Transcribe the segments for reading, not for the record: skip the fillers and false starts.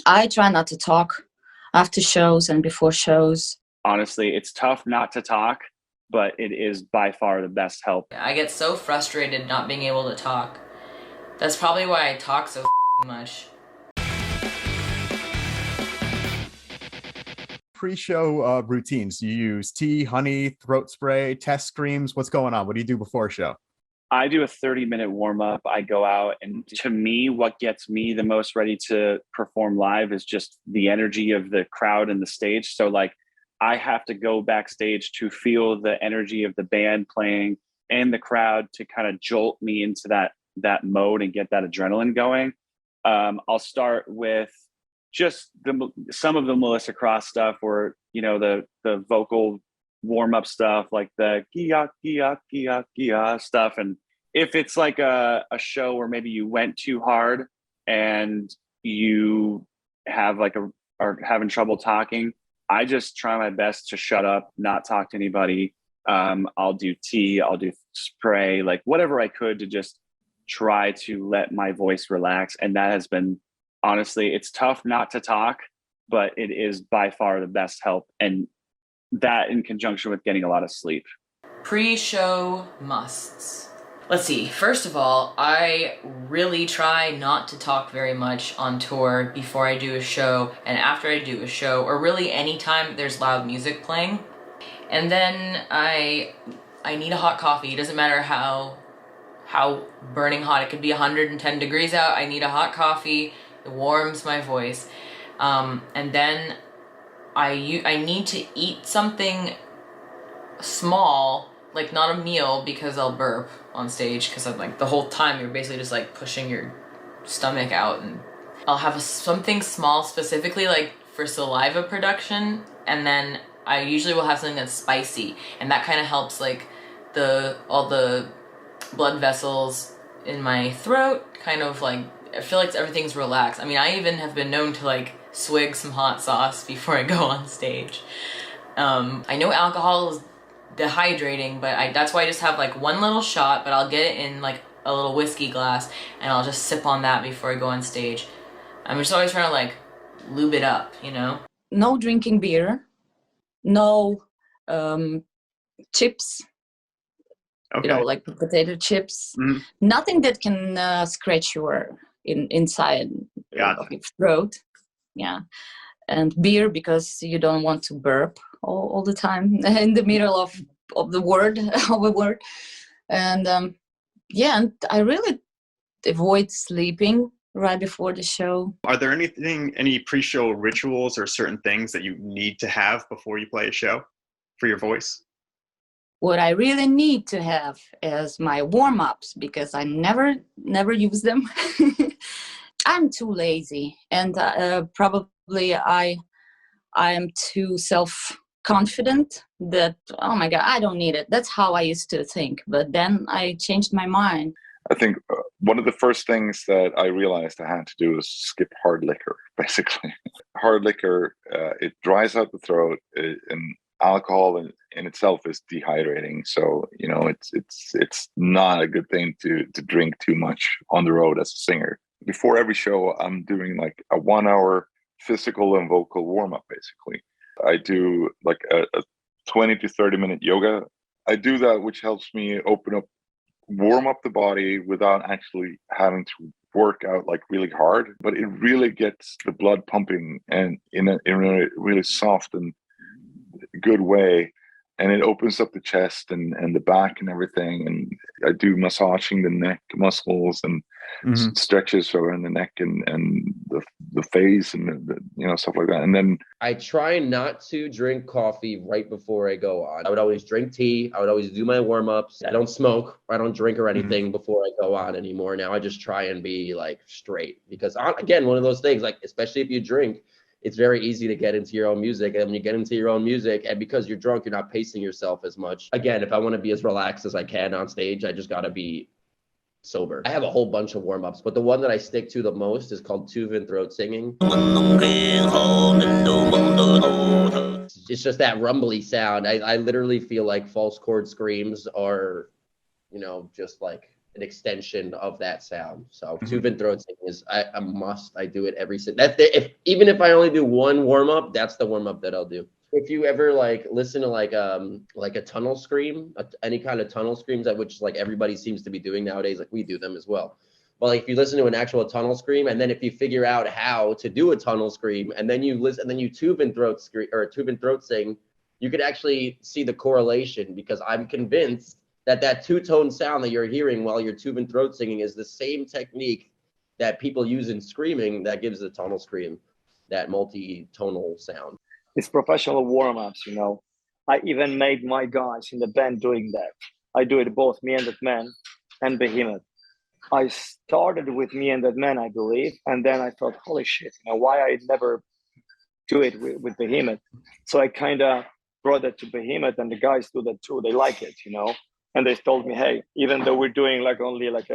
I try not to talk after shows and before shows. Honestly, it's tough not to talk, but it is by far the best help. I get so frustrated not being able to talk. That's probably why I talk so much. Pre-show routines. Do you use tea, honey, throat spray, test screams? What's going on? What do you do before a show? I do a 30-minute warm-up. I go out, and to me, what gets me the most ready to perform live is just the energy of the crowd and the stage. So like, I have to go backstage to feel the energy of the band playing and the crowd to kind of jolt me into that mode and get that adrenaline going. I'll start with just some of the Melissa Cross stuff, or the vocal warm-up stuff, like the gia gia gia gia stuff. And if it's like a show where maybe you went too hard and you have are having trouble talking, I just try my best to shut up, not talk to anybody. I'll do tea, I'll do spray, like whatever I could to just try to let my voice relax. And that has been, honestly, it's tough not to talk, but it is by far the best help. And that in conjunction with getting a lot of sleep. Pre-show musts. Let's see, first of all, I really try not to talk very much on tour before I do a show and after I do a show, or really anytime there's loud music playing. And then I need a hot coffee. It doesn't matter how burning hot. It could be 110 degrees out. I need a hot coffee. It warms my voice. And then I need to eat something small, like not a meal, because I'll burp on stage, because I'm like, the whole time you're basically just like pushing your stomach out. And I'll have something small specifically like for saliva production, and then I usually will have something that's spicy, and that kind of helps like all the blood vessels in my throat kind of like, I feel like everything's relaxed. I mean, I even have been known to like swig some hot sauce before I go on stage. I know alcohol is dehydrating, but that's why I just have like one little shot, but I'll get it in like a little whiskey glass, and I'll just sip on that before I go on stage. I'm just always trying to like lube it up, No drinking beer, no chips, Okay. like potato chips. Mhm. Nothing that can scratch your inside Gotcha. of your throat. Yeah. And beer, because you don't want to burp all the time in the middle of the word of a word. And and I really avoid sleeping right before the show. Are there any pre-show rituals or certain things that you need to have before you play a show for your voice? What I really need to have is my warm-ups, because I never use them. I'm too lazy, and probably I am too self-confident that, oh my God, I don't need it. That's how I used to think. But then I changed my mind. I think one of the first things that I realized I had to do was skip hard liquor, basically. Hard liquor, it dries out the throat, and alcohol in itself is dehydrating. So, it's not a good thing to drink too much on the road as a singer. Before every show, I'm doing like a 1 hour physical and vocal warm-up, basically. I do like a 20 to 30 minute yoga. I do that, which helps me warm up the body without actually having to work out like really hard, but it really gets the blood pumping, and in a really soft and good way. And it opens up the chest and the back and everything. And I do massaging the neck muscles and stretches around the neck and the face and stuff like that. And then I try not to drink coffee right before I go on. I would always drink tea. I would always do my warm-ups. I don't smoke. I don't drink or anything before I go on anymore. Now I just try and be like straight, because again, one of those things, like, especially if you drink, it's very easy to get into your own music. And when you get into your own music, and because you're drunk, you're not pacing yourself as much. Again, if I want to be as relaxed as I can on stage, I just got to be sober. I have a whole bunch of warm-ups, but the one that I stick to the most is called Tuvan throat singing. It's just that rumbly sound. I literally feel like false chord screams are, just like an extension of that sound. So tube and throat singing is a must. I do it every even if I only do one warm up, that's the warm up that I'll do. If you ever like listen to like a tunnel scream, any kind of tunnel screams, that which like everybody seems to be doing nowadays, like we do them as well. But like if you listen to an actual tunnel scream, and then if you figure out how to do a tunnel scream, and then you listen, and then you tube and throat scream or tube and throat sing, you could actually see the correlation, because I'm convinced that two-tone sound that you're hearing while you're tube and throat singing is the same technique that people use in screaming that gives the tunnel scream, that multi-tonal sound. It's professional warm-ups, you know. I even made my guys in the band doing that. I do it both Me and That Man and Behemoth. I started with Me and That Man, I believe, and then I thought, holy shit, you know, why I never do it with Behemoth. So I kind of brought that to Behemoth, and the guys do that too. They like it, you know. And they told me, hey, even though we're doing like only like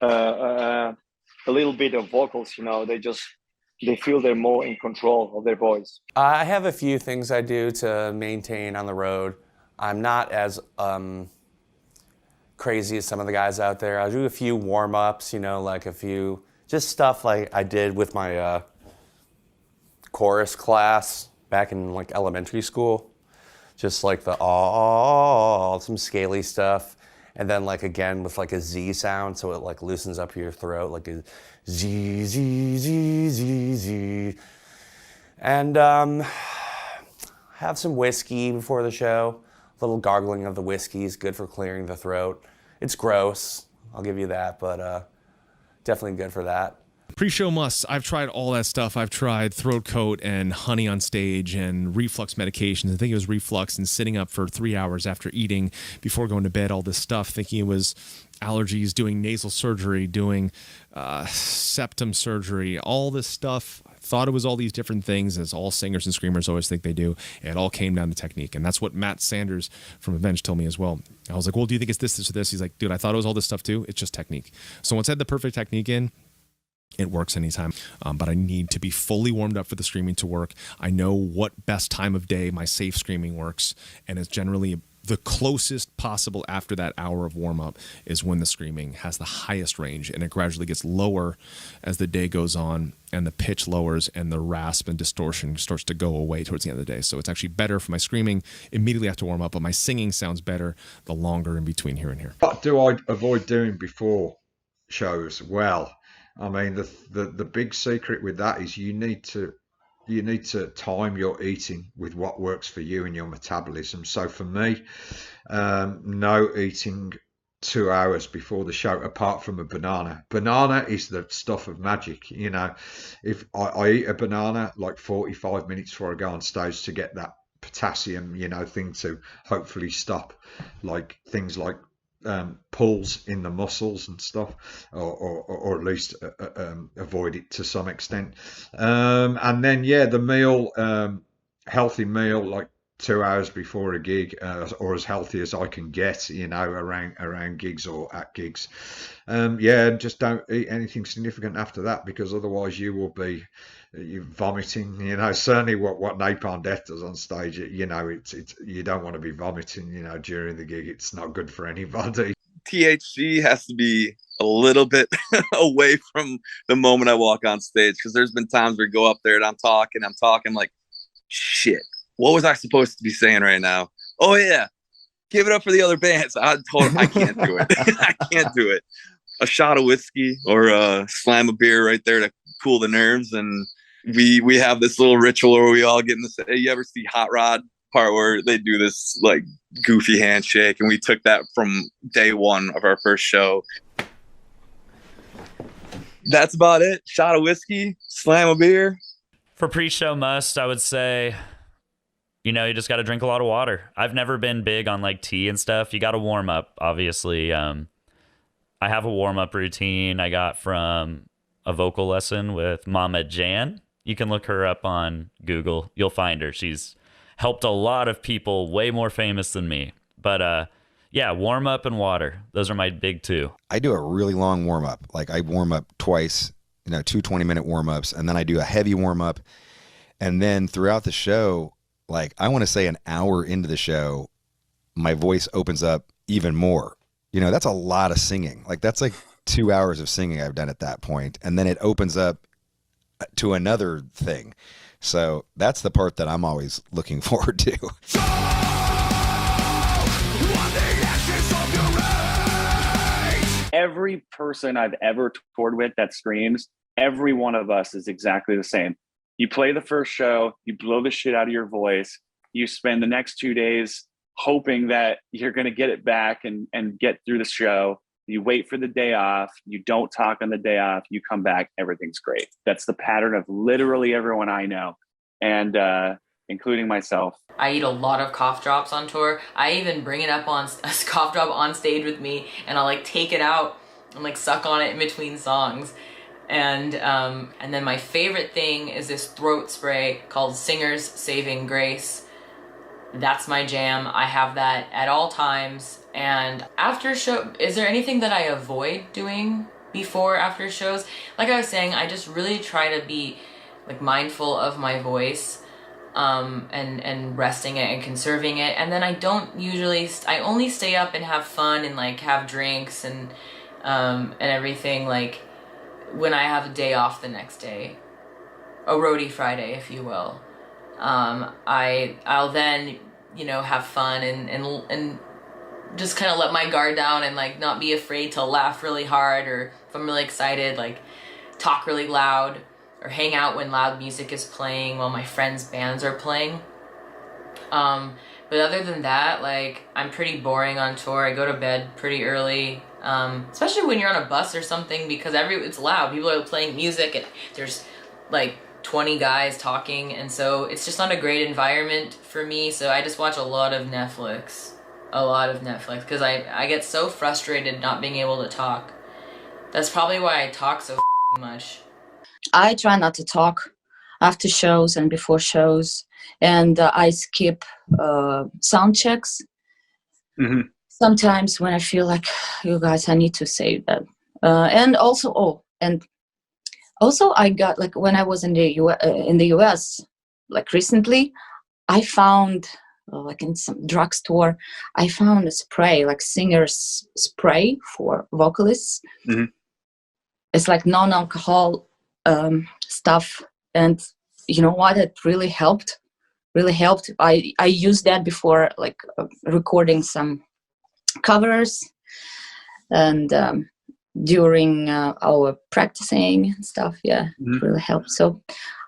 a little bit of vocals, you know, they feel they're more in control of their voice. I have a few things I do to maintain on the road. I'm not as crazy as some of the guys out there. I'll do a few warm-ups, you know, like a few, just stuff like I did with my chorus class back in like elementary school. Just like the some scaly stuff. And then like again with like a Z sound, so it like loosens up your throat, like a Z, Z, Z, Z, Z. And have some whiskey before the show. A little gargling of the whiskey is good for clearing the throat. It's gross, I'll give you that, but definitely good for that. Pre-show musts. I've tried all that stuff. I've tried throat coat and honey on stage and reflux medications. I think it was reflux and sitting up for 3 hours after eating before going to bed, all this stuff, thinking it was allergies, doing nasal surgery, doing septum surgery, all this stuff. I thought it was all these different things, as all singers and screamers always think they do. It all came down to technique. And that's what Matt Sanders from Avenged told me as well. I was like, well, do you think it's this or this? He's like, dude, I thought it was all this stuff too. It's just technique. So once I had the perfect technique in, it works anytime, but I need to be fully warmed up for the screaming to work. I know what best time of day my safe screaming works, and it's generally the closest possible after that hour of warm-up is when the screaming has the highest range, and it gradually gets lower as the day goes on, and the pitch lowers, and the rasp and distortion starts to go away towards the end of the day. So it's actually better for my screaming immediately after warm-up, but my singing sounds better the longer in between here and here. What do I avoid doing before shows? Well, I mean, the big secret with that is you need to time your eating with what works for you and your metabolism. So for me, no eating 2 hours before the show, apart from a banana. Banana is the stuff of magic. You know, if I eat a banana like 45 minutes before I go on stage to get that potassium, you know, thing to hopefully stop like things like pulls in the muscles and stuff, or at least avoid it to some extent. And then the meal, healthy meal, like 2 hours before a gig, or as healthy as I can get, you know, around gigs or at gigs. Just don't eat anything significant after that, because otherwise you will be vomiting, you know. Certainly what Napalm Death does on stage, you know, it's you don't want to be vomiting, you know, during the gig. It's not good for anybody. THC has to be a little bit away from the moment I walk on stage, because there's been times where we go up there and I'm talking like, shit, what was I supposed to be saying right now? Oh yeah, give it up for the other bands. I can't do it. I can't do it. A shot of whiskey or a slam of beer right there to cool the nerves. And we have this little ritual where we all get in this. You ever see Hot Rod part where they do this like goofy handshake? And we took that from day one of our first show. That's about it. Shot of whiskey, slam of beer. For pre-show must, I would say, you know, you just got to drink a lot of water. I've never been big on like tea and stuff. You got to warm up, obviously. I have a warm-up routine I got from a vocal lesson with Mama Jan. You can look her up on Google. You'll find her. She's helped a lot of people way more famous than me. But warm up and water. Those are my big two. I do a really long warm up. Like I warm up twice, you know, 2 20-minute warm ups, and then I do a heavy warm up. And then throughout the show, like I want to say an hour into the show, my voice opens up even more. You know, that's a lot of singing. Like that's like 2 hours of singing I've done at that point, and then it opens up to another thing. So that's the part that I'm always looking forward to. Every person I've ever toured with that screams, every one of us is exactly the same. You play the first show, you blow the shit out of your voice, you spend the next 2 days hoping that you're going to get it back and get through the show. You wait for the day off, you don't talk on the day off, you come back, everything's great. That's the pattern of literally everyone I know, and including myself. I eat a lot of cough drops on tour. I even bring it up on a cough drop on stage with me, and I'll like take it out and like suck on it in between songs. And then my favorite thing is this throat spray called Singer's Saving Grace. That's my jam. I have that at all times. And after show, is there anything that I avoid doing before, after shows? Like I was saying, I just really try to be like mindful of my voice, and resting it and conserving it. And then I don't usually, I only stay up and have fun and like have drinks and everything, like when I have a day off the next day, a roadie Friday, if you will. I'll then, you know, have fun and just kind of let my guard down and like not be afraid to laugh really hard, or if I'm really excited, like talk really loud, or hang out when loud music is playing while my friends' bands are playing. But other than that, like, I'm pretty boring on tour. I go to bed pretty early, especially when you're on a bus or something, because it's loud. People are playing music and there's like 20 guys talking, and so it's just not a great environment for me. So I just watch a lot of Netflix, because I get so frustrated not being able to talk. That's probably why I talk so much. I try not to talk after shows and before shows, and I skip sound checks. Mm-hmm. Sometimes when I feel like, you guys, I need to say that. And also I got, like, when I was in the US, like recently, I found, like in some drugstore, I found a spray, like singer's spray for vocalists. Mm-hmm. It's like non-alcohol stuff, and you know what, it really helped. I used that before, like recording some covers, and during our practicing and stuff. Yeah, it really helped. So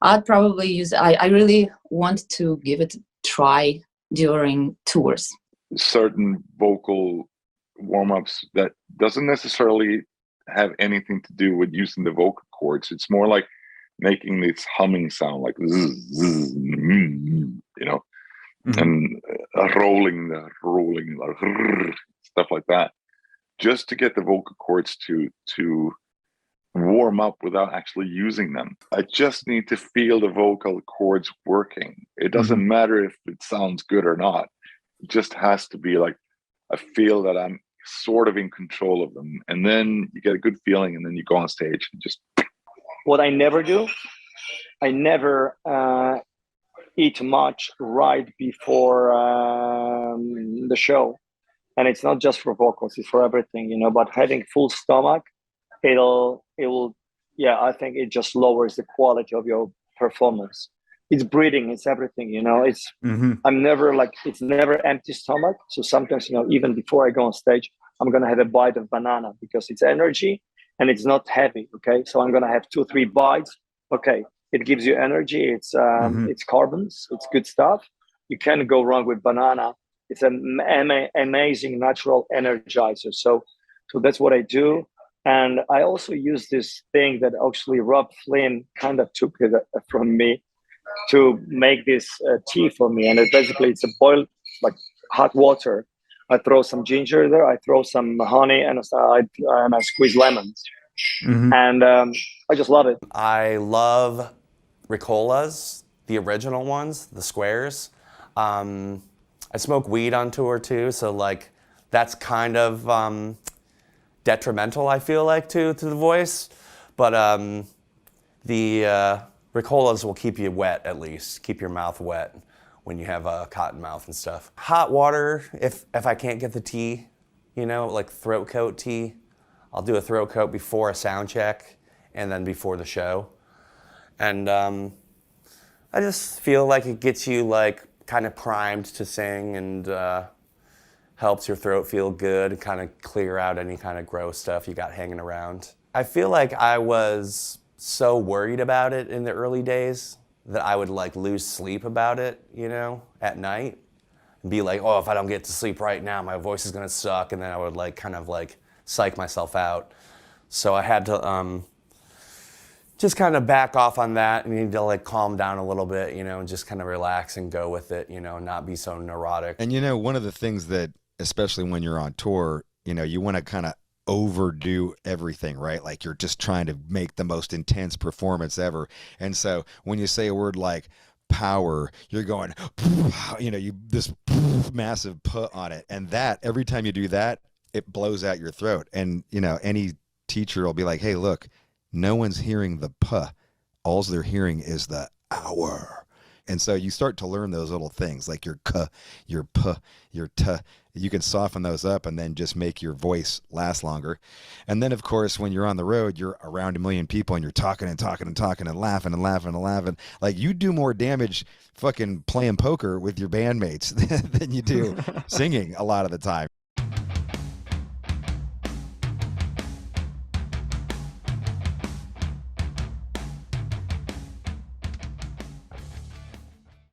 I'd probably use, I really want to give it a try during tours. Certain vocal warm-ups that doesn't necessarily have anything to do with using the vocal cords. It's more like making this humming sound, like zzz, zzz, you know, and rolling, stuff like that, just to get the vocal cords to warm up without actually using them. I just need to feel the vocal cords working. It doesn't matter if it sounds good or not. It just has to be like, I feel that I'm sort of in control of them, and then you get a good feeling, and then you go on stage and just. What I never do, I never eat much right before the show, and it's not just for vocals; it's for everything, you know. But having full stomach, it will, yeah. I think it just lowers the quality of your performance. It's breathing, it's everything, you know. It's I'm never like, it's never empty stomach. So sometimes, you know, even before I go on stage, I'm gonna have a bite of banana because it's energy and it's not heavy. Okay, so I'm gonna have 2-3 bites. Okay, it gives you energy. It's it's carbons. It's good stuff. You can't go wrong with banana. It's an amazing natural energizer. So that's what I do. And I also use this thing that actually Rob Flynn kind of took it from me, to make this tea for me. And basically it's a boiled, like, hot water. I throw some ginger there, I throw some honey, and I squeeze lemons. And I just love it. I love Ricolas, the original ones, the squares. I smoke weed on tour too, so like that's kind of detrimental, I feel like, to the voice. But the Ricolas will keep you wet, at least keep your mouth wet when you have a cotton mouth and stuff. Hot water, if I can't get the tea, you know, like throat coat tea. I'll do a throat coat before a sound check and then before the show. And I just feel like it gets you like kind of primed to sing and helps your throat feel good and kind of clear out any kind of gross stuff you got hanging around. I feel like I was so worried about it in the early days that I would like lose sleep about it, you know, at night. And be like, oh, if I don't get to sleep right now, my voice is gonna suck. And then I would like kind of like psych myself out. So I had to just kind of back off on that and need to like calm down a little bit, you know, and just kind of relax and go with it, you know, not be so neurotic. And you know, one of the things that, especially when you're on tour, you know, you want to kind of overdo everything, right? Like you're just trying to make the most intense performance ever. And so when you say a word like power, you're going, you know, you this massive put on it. And that every time you do that, it blows out your throat. And, you know, any teacher will be like, hey, look, no one's hearing the puh. All they're hearing is the hour. And so you start to learn those little things like your kuh, your puh, your tuh. You can soften those up and then just make your voice last longer. And then, of course, when you're on the road, you're around a million people and you're talking and talking and talking and laughing and laughing and laughing. Like you do more damage fucking playing poker with your bandmates than you do singing a lot of the time.